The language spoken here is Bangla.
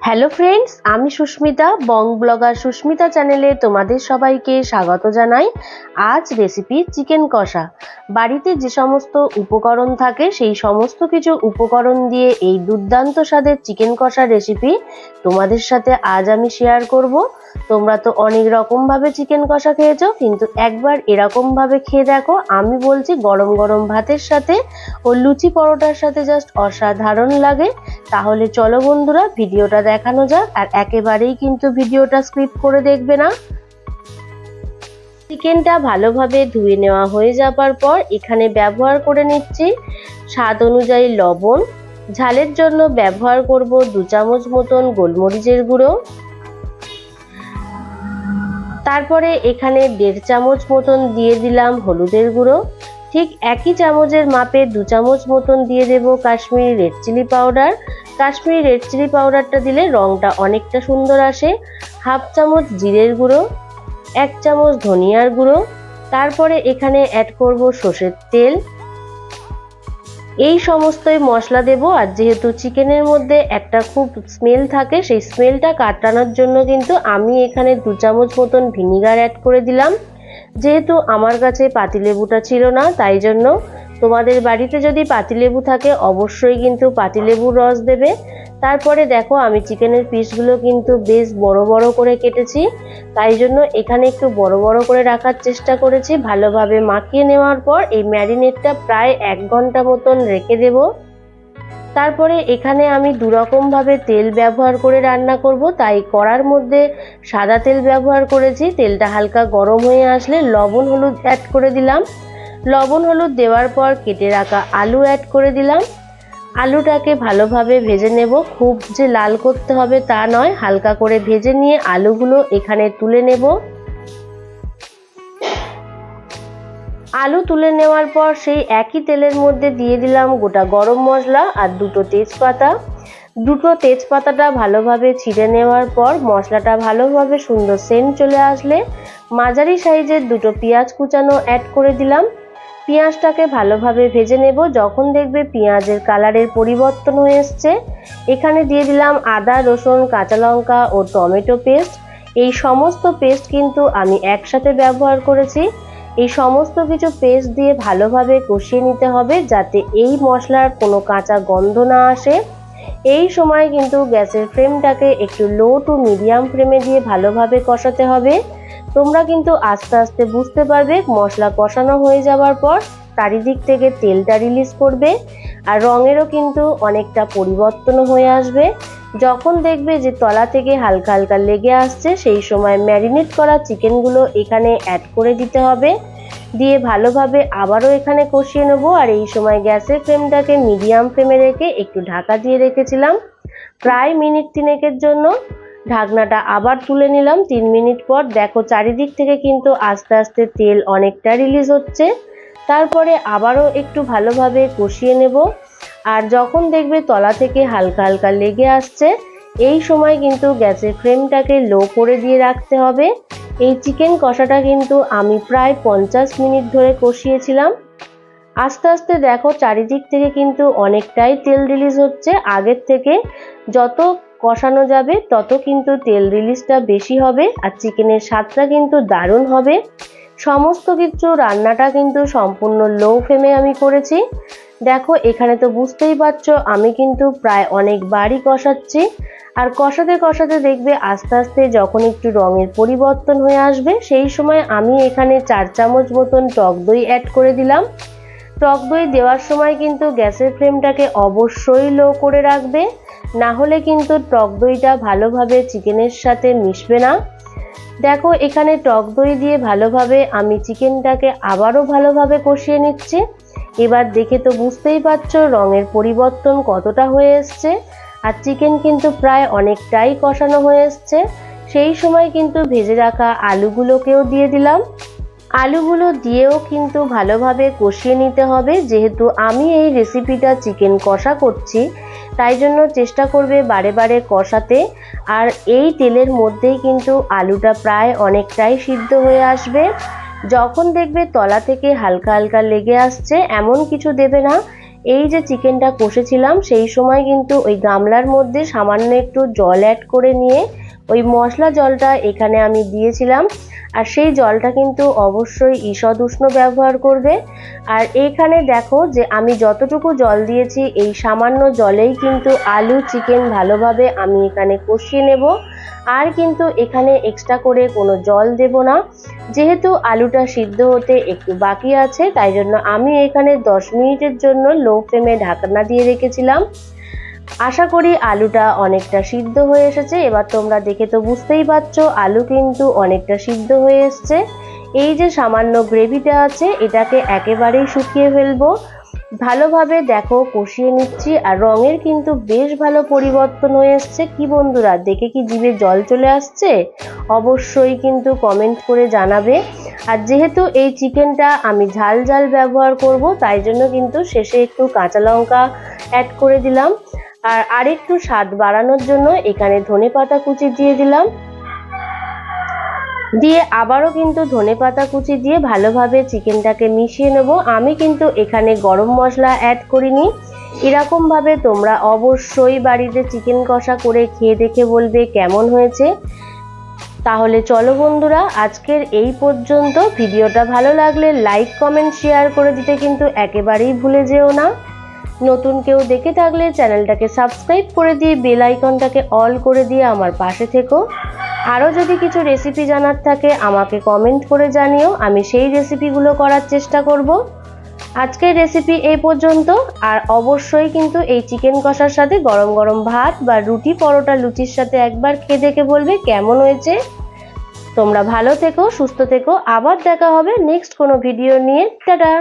হ্যালো ফ্রেন্ডস, আমি সুস্মিতা বং ব্লগার সুস্মিতা চ্যানেলে তোমাদের সবাইকে স্বাগত জানাই। আজ রেসিপি চিকেন কষা। বাড়িতে যে সমস্ত উপকরণ থাকে সেই সমস্ত কিছু উপকরণ দিয়ে এই দুর্দান্ত স্বাদের চিকেন কষা রেসিপি তোমাদের সাথে আজ আমি শেয়ার করব। তোমরা তো অনেক রকম ভাবে চিকেন কষা খেয়েছো, কিন্তু একবার এরকম ভাবে খেয়ে দেখো। আমি বলছি গরম গরম ভাতের সাথে ও লুচি পরোটার সাথে জাস্ট অসাধারণ লাগে। তাহলে চলো বন্ধুরা, ভিডিওটা দেখানো যাক। আর একেবারেই কিন্তু ভিডিওটা স্কিপ করে দেখবে না। চিকেনটা ভালোভাবে ধুয়ে নেওয়া হয়ে যাবার পর এখানে ব্যবহার করে নিচ্ছি স্বাদ অনুযায়ী লবণ। ঝালের জন্য ব্যবহার করব 2 চামচ মতন গোলমরিচের গুঁড়ো। তারপরে এখানে 1.5 চামচ মতন দিয়ে দিলাম হলুদের গুঁড়ো। ঠিক একই চামচের মাপে 2 চামচ মতন দিয়ে দেব Kashmiri red chilli powder. Kashmiri red chilli পাউডারটা দিলে রংটা অনেকটা সুন্দর আসে। 1/2 চামচ জিরের গুঁড়ো, 1 চামচ ধনিয়ার গুঁড়ো। তারপরে এখানে অ্যাড করব সর্ষের তেল। এই সমস্তই মশলা দেব। আর যেহেতু চিকেনের মধ্যে একটা খুব স্মেল থাকে, সেই স্মেলটা কাটানোর জন্য কিন্তু আমি এখানে 2 চামচ মতন ভিনিগার অ্যাড করে দিলাম। যেহেতু আমার কাছে পাতিলেবুটা ছিল না, তাই জন্য তোমাদের বাড়িতে যদি পাতিলেবু থাকে অবশ্যই কিন্তু পাতিলেবুর রস দেবে। তারপরে দেখো আমি চিকেনের পিসগুলো কিন্তু বেশ বড় বড় করে কেটেছি, তাই জন্য এখানে একটু বড় বড় করে রাখার চেষ্টা করেছি। ভালোভাবে মাখিয়ে নেওয়ার পর এই ম্যারিনেটটা প্রায় 1 ঘন্টা মতন রেখে দেব। তারপরে এখানে আমি 2 রকম ভাবে তেল ব্যবহার করে রান্না করব, তাই কড়ার মধ্যে সাদা তেল ব্যবহার করেছি। তেলটা হালকা গরম হয়ে আসলে লবণ হলুদ অ্যাড করে দিলাম। লবণ হলুদ দেওয়ার পর কেটে রাখা আলু অ্যাড করে দিলাম। আলুটাকে ভালোভাবে ভেজে নেব। খুব যে লাল করতে হবে তা নয়, হালকা করে ভেজে নিয়ে আলুগুলো এখানে তুলে নেব। আলু তুলে নেওয়ার পর সেই একই তেলের মধ্যে দিয়ে দিলাম গোটা গরম মশলা আর 2টো তেজপাতা। 2টো তেজপাতাটা ভালোভাবে ছিঁড়ে নেওয়ার পর মশলাটা ভালোভাবে সুন্দর সেন্ট চলে আসলে মাঝারি সাইজের 2টো পেঁয়াজ কুচানো অ্যাড করে দিলাম। পেঁয়াজটাকে ভালোভাবে ভেজে নেব। যখন দেখবে পেঁয়াজের কালারের পরিবর্তন হয়ে এসছে, এখানে দিয়ে দিলাম আদা রসুন কাঁচা লঙ্কা ও টমেটো পেস্ট। এই সমস্ত পেস্ট কিন্তু আমি একসাথে ব্যবহার করেছি। এই সমস্ত কিছু পেস্ট দিয়ে ভালোভাবে কষিয়ে নিতে হবে, যাতে এই মশলার কোনো কাঁচা গন্ধ না আসে। এই সময় কিন্তু গ্যাসের ফ্লেমটাকে একটু লো টু মিডিয়াম ফ্লেমে দিয়ে ভালোভাবে কষাতে হবে। তোমরা কিন্তু আস্তে আস্তে বুঝতে পারবে মশলা কষানো হয়ে যাওয়ার পর চারিদিক থেকে তেলটা রিলিজ করবে আর রঙেরও কিন্তু অনেকটা পরিবর্তন হয়ে আসবে। যখন দেখবে যে তলা থেকে হালকা হালকা লেগে আসছে, সেই সময় ম্যারিনেট করা চিকেনগুলো এখানে অ্যাড করে দিতে হবে। দিয়ে ভালোভাবে আবারও এখানে কষিয়ে নেবো। আর এই সময় গ্যাসের ফ্লেমটাকে মিডিয়াম ফ্লেমে রেখে একটু ঢাকা দিয়ে রেখেছিলাম প্রায় মিনিট 3 জন্য। ঢাকনাটা আবার তুলে নিলাম 3 মিনিট পর। দেখো চারিদিক থেকে কিন্তু আস্তে আস্তে তেল অনেকটা রিলিজ হচ্ছে। তারপরে আবারও একটু ভালোভাবে কষিয়ে নেব। আর যখন দেখবে তলা থেকে হালকা হালকা লেগে আসছে, এই সময় কিন্তু গ্যাসের ফ্লেমটাকে লো করে দিয়ে রাখতে হবে। এই চিকেন কষাটা কিন্তু আমি প্রায় 50 মিনিট ধরে কষিয়েছিলাম। আস্তে আস্তে দেখো চারিদিক থেকে কিন্তু অনেকটাই তেল রিলিজ হচ্ছে। আগের থেকে যত কষানো যাবে তত কিন্তু তেল রিলিজটা বেশি হবে আর চিকেনের স্বাদটা কিন্তু দারুণ হবে। সমস্ত কিছু রান্নাটা কিন্তু সম্পূর্ণ লো ফ্লেমে আমি করেছি। দেখো এখানে তো বুঝতেই পারছো আমি কিন্তু প্রায় অনেকবারই কষাচ্ছি। আর কষাতে কষাতে দেখবে আস্তে আস্তে যখন একটু রঙের পরিবর্তন হয়ে আসবে, সেই সময় আমি এখানে 4 চামচ মতন টক দই অ্যাড করে দিলাম। টক দই দেওয়ার সময় কিন্তু গ্যাসের ফ্লেমটাকে অবশ্যই লো করে রাখবে, না হলে কিন্তু টক দইটা ভালোভাবে চিকেনের সাথে মিশবে না। দেখো এখানে টক দই দিয়ে ভালোভাবে আমি চিকেনটাকে আবারও ভালোভাবে কষিয়ে নিচ্ছি। এবার দেখে তো বুঝতেই পারছো রঙের পরিবর্তন কতটা হয়ে এসছে আর চিকেন কিন্তু প্রায় অনেকটাই কষানো হয়ে এসছে। সেই সময় কিন্তু ভেজে রাখা আলুগুলোকেও দিয়ে দিলাম। আলুগুলো দিয়েও কিন্তু ভালোভাবে কষিয়ে নিতে হবে। যেহেতু আমি এই রেসিপিটা চিকেন কষা করছি, তাই জন্য চেষ্টা করবে বারে বারে কষাতে। আর এই তেলের মধ্যেই কিন্তু আলুটা প্রায় অনেকটাই সিদ্ধ হয়ে আসবে। যখন দেখবে তলা থেকে হালকা হালকা লেগে আসছে, এমন কিছু দেবে না, এই যে চিকেনটা কষেছিলাম সেই সময় কিন্তু ওই গামলার মধ্যে সামান্য একটু জল অ্যাড করে নিয়ে ওই মশলা জলটা এখানে আমি দিয়েছিলাম। আর সেই জলটা কিন্তু অবশ্যই ঈষৎ উষ্ণ ব্যবহার করবে। আর এইখানে দেখো যে আমি যতটুকু জল দিয়েছি এই সামান্য জলেই কিন্তু আলু চিকেন ভালোভাবে আমি এখানে কষিয়ে নেব। আর কিন্তু এখানে এক্সট্রা করে কোনো জল দেব না, যেহেতু আলুটা সিদ্ধ হতে একটু বাকি আছে, তাই জন্য আমি এখানে 10 মিনিটের জন্য লো ফ্লেমে ঢাকনা দিয়ে রেখেছিলাম। আশা করি আলুটা অনেকটা সিদ্ধ হয়ে এসেছে। এবার তোমরা দেখে তো বুঝতেই পারছো আলু কিন্তু অনেকটা সিদ্ধ হয়ে এসছে। এই যে সামান্য গ্রেভিটা আছে এটাকে একেবারেই শুকিয়ে ফেলবো। ভালোভাবে দেখো কষিয়ে নিচ্ছি, আর রঙের কিন্তু বেশ ভালো পরিবর্তন হয়ে এসছে। কি বন্ধুরা, দেখে কি জিভে জল চলে আসছে? অবশ্যই কিন্তু কমেন্ট করে জানাবে। আর যেহেতু এই চিকেনটা আমি ঝাল ঝাল ব্যবহার করব, তাই জন্য কিন্তু শেষে একটু কাঁচা লঙ্কা অ্যাড করে দিলাম। আর আরেকটু স্বাদ বাড়ানোর জন্য এখানে ধনেপাতা কুচি দিয়ে দিলাম। দিয়ে আবারও কিন্তু ধনেপাতা কুচি দিয়ে ভালোভাবে চিকেনটাকে মিশিয়ে নেব। আমি কিন্তু এখানে গরম মশলা অ্যাড করিনি। এরকম ভাবে তোমরা অবশ্যই বাড়িতে চিকেন কষা করে খেয়ে দেখে বলবে কেমন হয়েছে। তাহলে চলো বন্ধুরা, আজকের এই পর্যন্ত। ভিডিওটা ভালো লাগলে লাইক কমেন্ট শেয়ার করে দিতে কিন্তু একেবারেই ভুলে যেও না। নতুন কেউ দেখে থাকলে চ্যানেলটাকে সাবস্ক্রাইব করে দিয়ে বেল আইকনটাকে অল করে দিয়ে আমার পাশে থেকো। আরও যদি কিছু রেসিপি জানার থাকে আমাকে কমেন্ট করে জানিও, আমি সেই রেসিপিগুলো করার চেষ্টা করব। আজকের রেসিপি এই পর্যন্ত। আর অবশ্যই কিন্তু এই চিকেন কষার সাথে গরম গরম ভাত বা রুটি পরোটা লুচির সাথে একবার খেয়ে দেখে বলবে কেমন হয়েছে। তোমরা ভালো থেকো, সুস্থ থেকো, আবার দেখা হবে নেক্সট কোনো ভিডিও নিয়ে। টাটা।